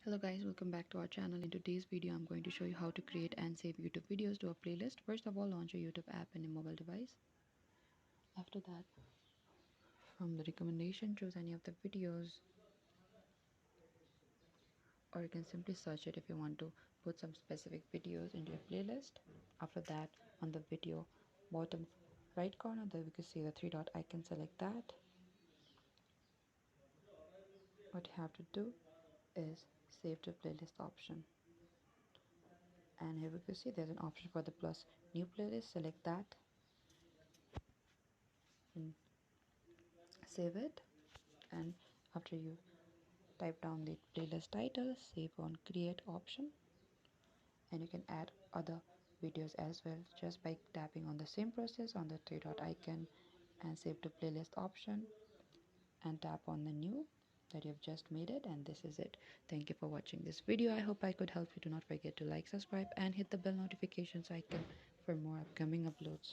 Hello guys, welcome back to our channel. In today's video I'm going to show you how to create and save YouTube videos to a playlist. First of all, launch your YouTube app in your mobile device. After that, from the recommendation, choose any of the videos, or you can simply search it if you want to put some specific videos into your playlist. After that, on the video bottom right corner there we can see the three dot icon. Select that. What you have to do is save to playlist option, and here we can see there's an option for the plus new playlist. Select that and save it. And after you type down the playlist title, save on create option, and you can add other videos as well just by tapping on the same process on the three dot icon and save to playlist option and tap on the new that you've just made it. And this is it. Thank you for watching this video. I hope I could help you. Do not forget to like, subscribe and hit the bell notifications icon for more upcoming uploads.